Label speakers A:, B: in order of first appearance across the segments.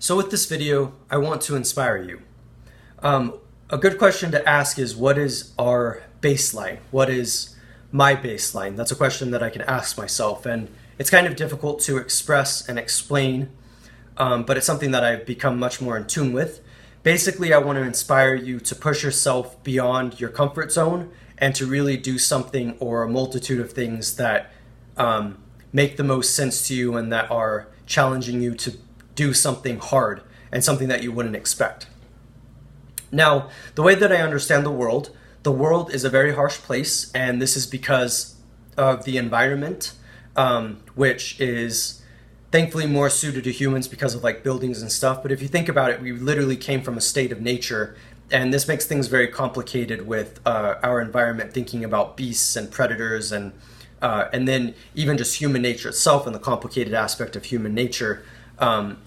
A: So with this video, I want to inspire you. A good question to ask is, what is our baseline? What is my baseline? That's a question that I can ask myself, and it's kind of difficult to express and explain, but it's something that I've become much more in tune with. Basically, I want to inspire you to push yourself beyond your comfort zone and to really do something or a multitude of things that make the most sense to you and that are challenging you to do something hard and something that you wouldn't expect. Now, the way that I understand the world is a very harsh place, and this is because of the environment, which is thankfully more suited to humans because of like buildings and stuff. But if you think about it, we literally came from a state of nature, and this makes things very complicated with our environment, thinking about beasts and predators and then even just human nature itself and the complicated aspect of human nature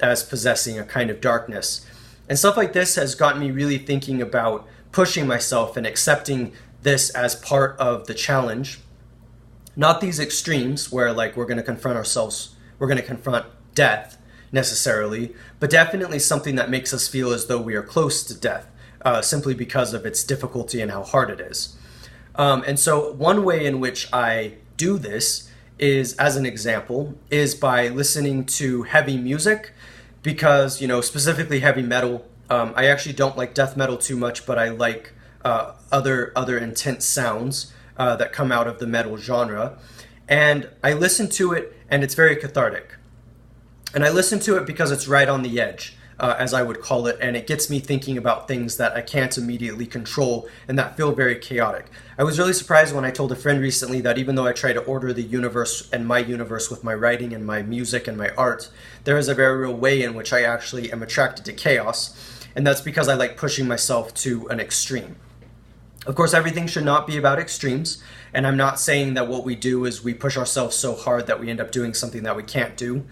A: as possessing a kind of darkness. And stuff like this has gotten me really thinking about pushing myself and accepting this as part of the challenge. Not these extremes where like we're going to confront death necessarily, but definitely something that makes us feel as though we are close to death, simply because of its difficulty and how hard it is. And so one way in which I do this is, as an example, is by listening to heavy music, because, specifically heavy metal. I actually don't like death metal too much, but I like other intense sounds that come out of the metal genre. And I listen to it, and it's very cathartic. And I listen to it because it's right on the edge, as I would call it, and it gets me thinking about things that I can't immediately control and that feel very chaotic. I was really surprised when I told a friend recently that even though I try to order the universe and my universe with my writing and my music and my art, there is a very real way in which I actually am attracted to chaos, and that's because I like pushing myself to an extreme. Of course, everything should not be about extremes, and I'm not saying that what we do is we push ourselves so hard that we end up doing something that we can't do.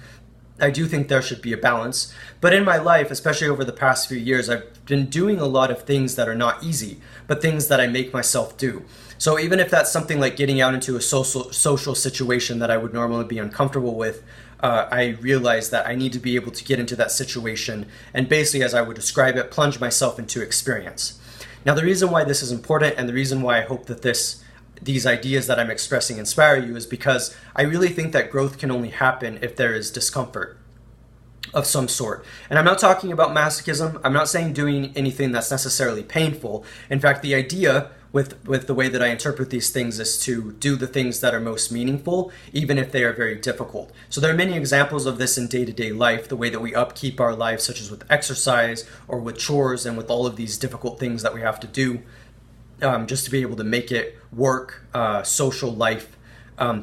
A: I do think there should be a balance, but in my life, especially over the past few years, I've been doing a lot of things that are not easy, but things that I make myself do. So even if that's something like getting out into a social situation that I would normally be uncomfortable with, I realize that I need to be able to get into that situation and basically, as I would describe it, plunge myself into experience. Now, the reason why this is important and the reason why I hope that these ideas that I'm expressing inspire you is because I really think that growth can only happen if there is discomfort of some sort. And I'm not talking about masochism. I'm not saying doing anything that's necessarily painful. In fact, the idea with the way that I interpret these things is to do the things that are most meaningful, even if they are very difficult. So there are many examples of this in day-to-day life, the way that we upkeep our lives, such as with exercise or with chores and with all of these difficult things that we have to do just to be able to make it work, social life,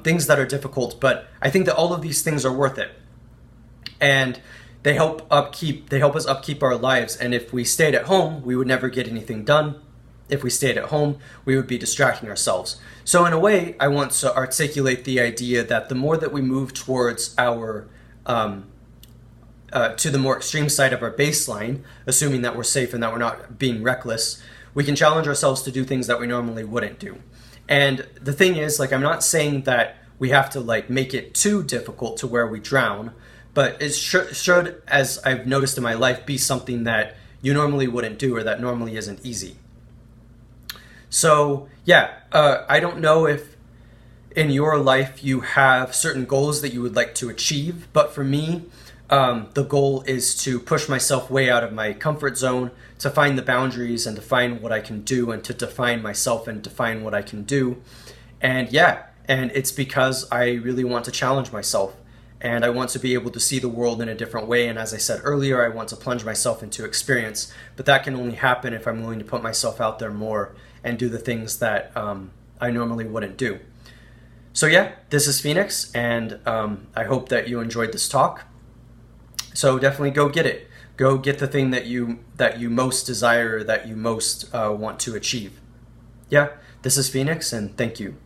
A: things that are difficult. But I think that all of these things are worth it. And they help us upkeep our lives. And if we stayed at home, we would never get anything done. If we stayed at home, we would be distracting ourselves. So in a way, I want to articulate the idea that the more that we move towards our to the more extreme side of our baseline, assuming that we're safe and that we're not being reckless, we can challenge ourselves to do things that we normally wouldn't do. And the thing is, like, I'm not saying that we have to like make it too difficult to where we drown, but it should, as I've noticed in my life, be something that you normally wouldn't do or that normally isn't easy. So yeah, I don't know if in your life you have certain goals that you would like to achieve, but for me, the goal is to push myself way out of my comfort zone, to find the boundaries and define what I can do, and to define myself and define what I can do. And it's because I really want to challenge myself, and I want to be able to see the world in a different way. And as I said earlier, I want to plunge myself into experience, but that can only happen if I'm willing to put myself out there more and do the things that I normally wouldn't do. So yeah, this is Phoenix, and I hope that you enjoyed this talk. So definitely go get it. Go get the thing that you most desire, that you most want to achieve. Yeah, this is Phoenix, and thank you.